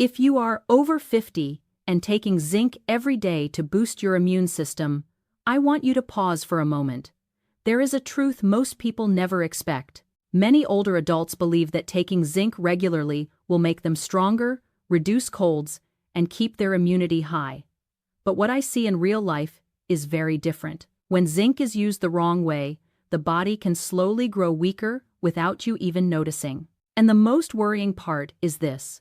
If you are over 50 and taking zinc every day to boost your immune system, I want you to pause for a moment. There is a truth most people never expect. Many older adults believe that taking zinc regularly will make them stronger, reduce colds, and keep their immunity high. But what I see in real life is very different. When zinc is used the wrong way, the body can slowly grow weaker without you even noticing. And the most worrying part is this.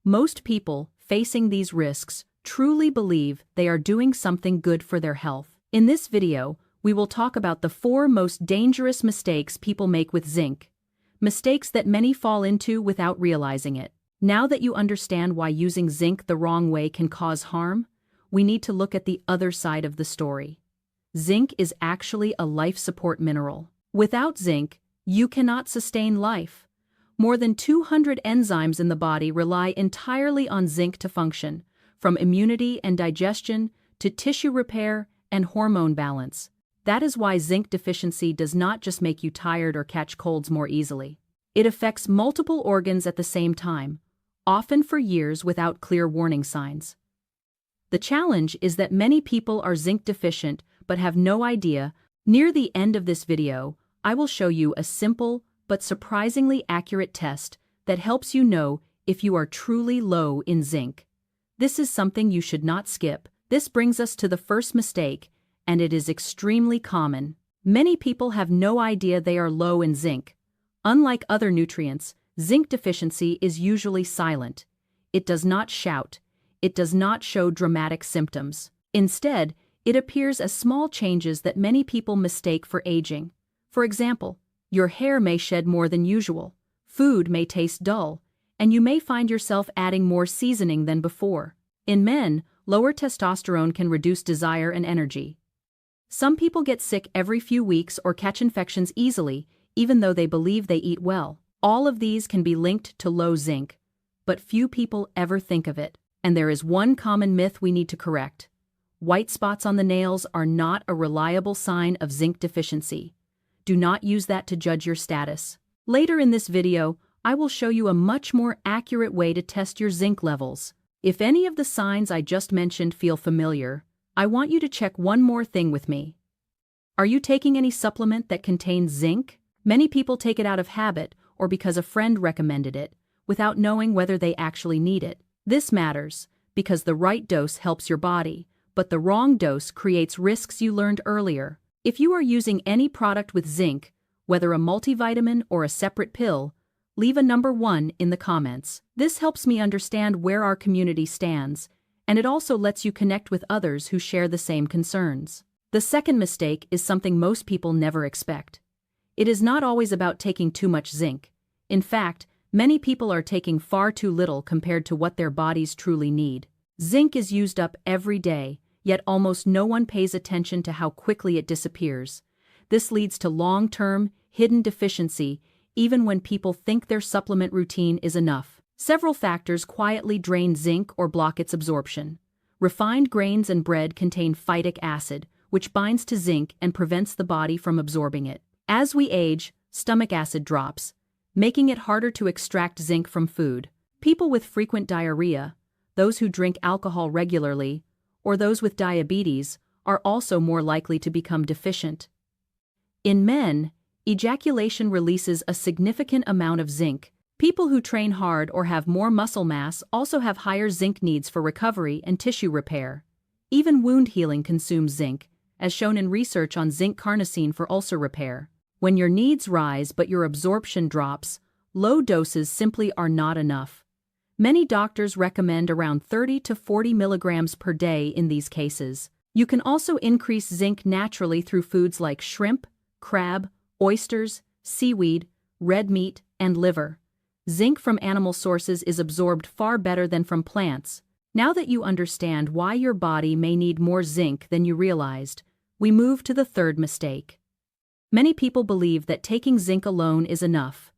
Most people facing these risks truly believe they are doing something good for their health. In this video, we will talk about the 4 most dangerous mistakes people make with zinc, mistakes that many fall into without realizing it. Now that you understand why using zinc the wrong way can cause harm, we need to look at the other side of the story. Zinc is actually a life support mineral. Without zinc, you cannot sustain life. More than 200 enzymes in the body rely entirely on zinc to function, from immunity and digestion to tissue repair and hormone balance. That is why zinc deficiency does not just make you tired or catch colds more easily. It affects multiple organs at the same time, often for years without clear warning signs. The challenge is that many people are zinc deficient but have no idea. Near the end of this video, I will show you a simple but surprisingly accurate test that helps you know if you are truly low in zinc. This is something you should not skip. This brings us to the first mistake, and it is extremely common. Many people have no idea they are low in zinc. Unlike other nutrients, zinc deficiency is usually silent. It does not shout. It does not show dramatic symptoms. Instead, it appears as small changes that many people mistake for aging. For example, your hair may shed more than usual, food may taste dull, and you may find yourself adding more seasoning than before. In men, lower testosterone can reduce desire and energy. Some people get sick every few weeks or catch infections easily, even though they believe they eat well. All of these can be linked to low zinc, but few people ever think of it. And there is one common myth we need to correct. White spots on the nails are not a reliable sign of zinc deficiency. Do not use that to judge your status. Later in this video, I will show you a much more accurate way to test your zinc levels. If any of the signs I just mentioned feel familiar, I want you to check one more thing with me. Are you taking any supplement that contains zinc? Many people take it out of habit or because a friend recommended it, without knowing whether they actually need it. This matters because the right dose helps your body, but the wrong dose creates risks you learned earlier. If you are using any product with zinc, whether a multivitamin or a separate pill, leave a number 1 in the comments. This helps me understand where our community stands, and it also lets you connect with others who share the same concerns. The second mistake is something most people never expect. It is not always about taking too much zinc. In fact, many people are taking far too little compared to what their bodies truly need. Zinc is used up every day, yet almost no one pays attention to how quickly it disappears. This leads to long-term, hidden deficiency, even when people think their supplement routine is enough. Several factors quietly drain zinc or block its absorption. Refined grains and bread contain phytic acid, which binds to zinc and prevents the body from absorbing it. As we age, stomach acid drops, making it harder to extract zinc from food. People with frequent diarrhea, those who drink alcohol regularly, or those with diabetes are also more likely to become deficient. In men, ejaculation releases a significant amount of zinc. People who train hard or have more muscle mass also have higher zinc needs for recovery and tissue repair. Even wound healing consumes zinc, as shown in research on zinc carnosine for ulcer repair. When your needs rise but your absorption drops, low doses simply are not enough. Many doctors recommend around 30 to 40 milligrams per day in these cases. You can also increase zinc naturally through foods like shrimp, crab, oysters, seaweed, red meat, and liver. Zinc from animal sources is absorbed far better than from plants. Now that you understand why your body may need more zinc than you realized, we move to the third mistake. Many people believe that taking zinc alone is enough.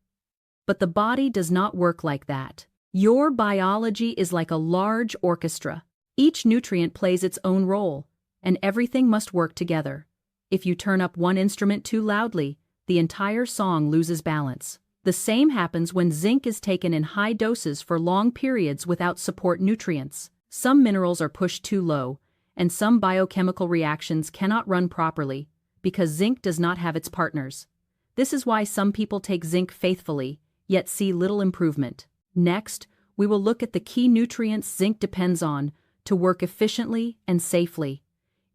But the body does not work like that. Your biology is like a large orchestra. Each nutrient plays its own role, and everything must work together. If you turn up one instrument too loudly, the entire song loses balance. The same happens when zinc is taken in high doses for long periods without support nutrients. Some minerals are pushed too low, and some biochemical reactions cannot run properly because zinc does not have its partners. This is why some people take zinc faithfully, yet see little improvement. Next, we will look at the key nutrients zinc depends on to work efficiently and safely.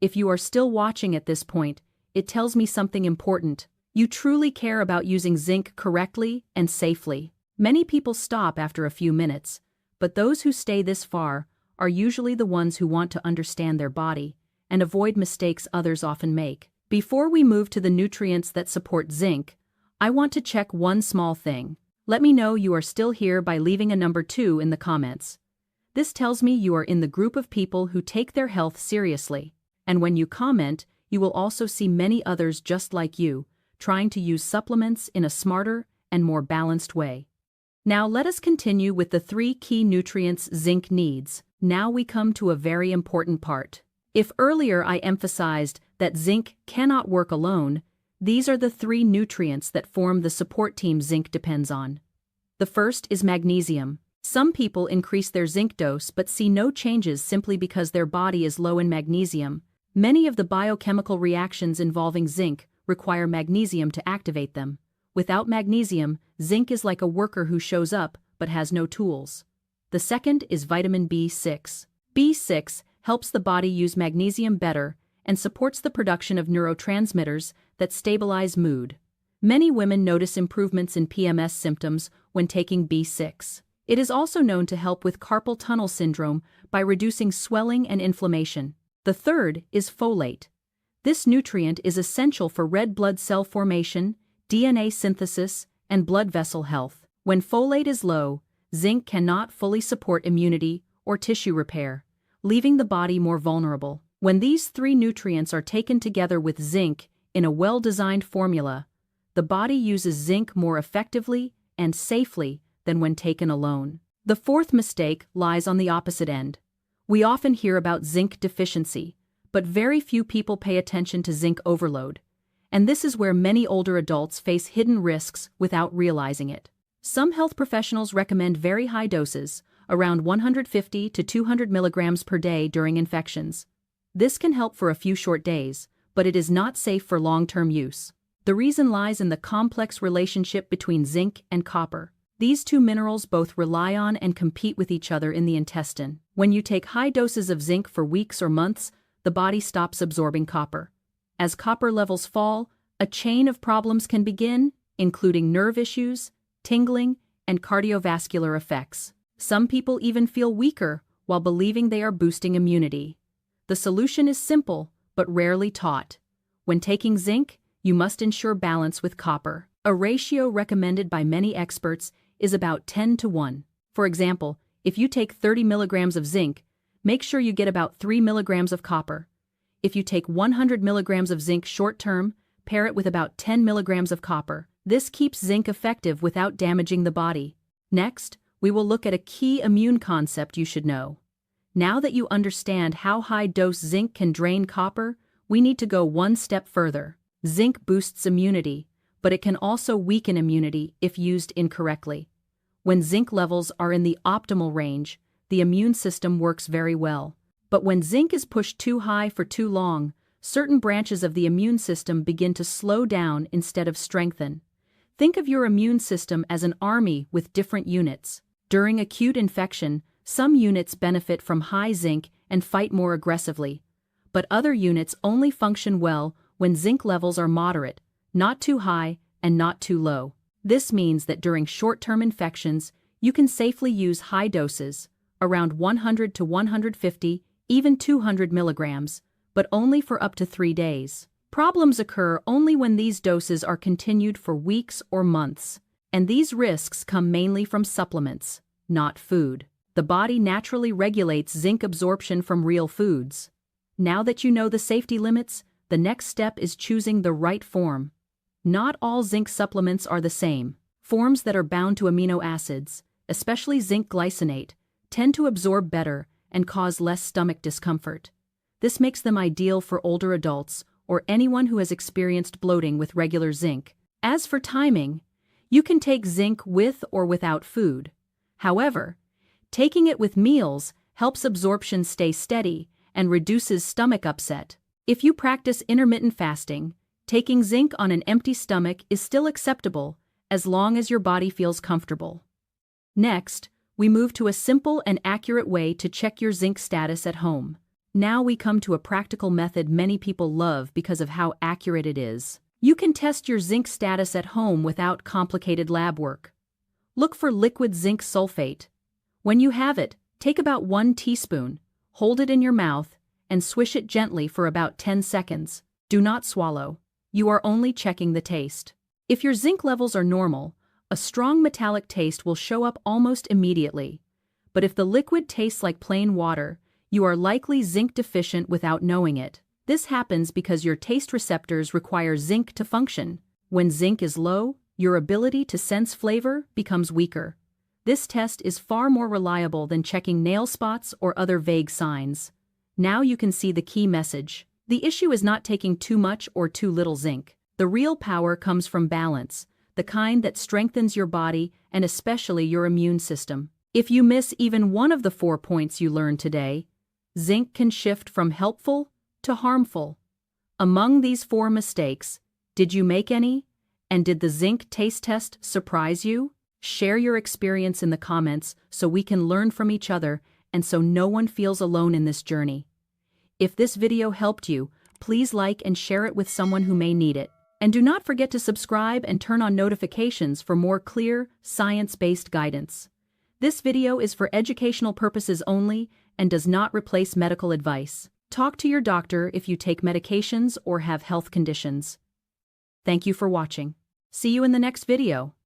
If you are still watching at this point, it tells me something important. You truly care about using zinc correctly and safely. Many people stop after a few minutes, but those who stay this far are usually the ones who want to understand their body and avoid mistakes others often make. Before we move to the nutrients that support zinc, I want to check one small thing. Let me know you are still here by leaving a number 2 in the comments. This tells me you are in the group of people who take their health seriously. And when you comment, you will also see many others just like you, trying to use supplements in a smarter and more balanced way. Now let us continue with the 3 key nutrients zinc needs. Now we come to a very important part. If earlier I emphasized that zinc cannot work alone, these are the 3 nutrients that form the support team zinc depends on. The first is magnesium. Some people increase their zinc dose but see no changes simply because their body is low in magnesium. Many of the biochemical reactions involving zinc require magnesium to activate them. Without magnesium, zinc is like a worker who shows up but has no tools. The second is vitamin B6. B6 helps the body use magnesium better and supports the production of neurotransmitters that stabilize mood. Many women notice improvements in PMS symptoms when taking B6. It is also known to help with carpal tunnel syndrome by reducing swelling and inflammation. The third is folate. This nutrient is essential for red blood cell formation, DNA synthesis, and blood vessel health. When folate is low, zinc cannot fully support immunity or tissue repair, leaving the body more vulnerable. When these 3 nutrients are taken together with zinc in a well-designed formula, the body uses zinc more effectively and safely than when taken alone. The fourth mistake lies on the opposite end. We often hear about zinc deficiency, but very few people pay attention to zinc overload, and this is where many older adults face hidden risks without realizing it. Some health professionals recommend very high doses, around 150 to 200 milligrams per day during infections. This can help for a few short days, but it is not safe for long-term use. The reason lies in the complex relationship between zinc and copper. These 2 minerals both rely on and compete with each other in the intestine. When you take high doses of zinc for weeks or months, the body stops absorbing copper. As copper levels fall, a chain of problems can begin, including nerve issues, tingling, and cardiovascular effects. Some people even feel weaker while believing they are boosting immunity. The solution is simple, but rarely taught. When taking zinc, you must ensure balance with copper. A ratio recommended by many experts is about 10 to 1. For example, if you take 30 milligrams of zinc, make sure you get about 3 milligrams of copper. If you take 100 milligrams of zinc short-term, pair it with about 10 milligrams of copper. This keeps zinc effective without damaging the body. Next, we will look at a key immune concept you should know. Now that you understand how high-dose zinc can drain copper, we need to go one step further. Zinc boosts immunity, but it can also weaken immunity if used incorrectly. When zinc levels are in the optimal range, the immune system works very well. But when zinc is pushed too high for too long, certain branches of the immune system begin to slow down instead of strengthen. Think of your immune system as an army with different units. During acute infection, some units benefit from high zinc and fight more aggressively, but other units only function well when zinc levels are moderate, not too high and not too low. This means that during short-term infections, you can safely use high doses, around 100 to 150, even 200 milligrams, but only for up to 3 days. Problems occur only when these doses are continued for weeks or months, and these risks come mainly from supplements, not food. The body naturally regulates zinc absorption from real foods. Now that you know the safety limits, the next step is choosing the right form. Not all zinc supplements are the same. Forms that are bound to amino acids, especially zinc glycinate, tend to absorb better and cause less stomach discomfort. This makes them ideal for older adults or anyone who has experienced bloating with regular zinc. As for timing, You can take zinc with or without food. However, taking it with meals helps absorption stay steady and reduces stomach upset. If you practice intermittent fasting, taking zinc on an empty stomach is still acceptable as long as your body feels comfortable. Next, we move to a simple and accurate way to check your zinc status at home. Now we come to a practical method many people love because of how accurate it is. You can test your zinc status at home without complicated lab work. Look for liquid zinc sulfate. When you have it, take about 1 teaspoon, hold it in your mouth, and swish it gently for about 10 seconds. Do not swallow. You are only checking the taste. If your zinc levels are normal, a strong metallic taste will show up almost immediately. But if the liquid tastes like plain water, you are likely zinc deficient without knowing it. This happens because your taste receptors require zinc to function. When zinc is low, your ability to sense flavor becomes weaker. This test is far more reliable than checking nail spots or other vague signs. Now you can see the key message. The issue is not taking too much or too little zinc. The real power comes from balance, the kind that strengthens your body and especially your immune system. If you miss even one of the 4 points you learned today, zinc can shift from helpful to harmful. Among these 4 mistakes, did you make any? And did the zinc taste test surprise you? Share your experience in the comments so we can learn from each other and so no one feels alone in this journey. If this video helped you, please like and share it with someone who may need it. And do not forget to subscribe and turn on notifications for more clear, science-based guidance. This video is for educational purposes only and does not replace medical advice. Talk to your doctor if you take medications or have health conditions. Thank you for watching. See you in the next video.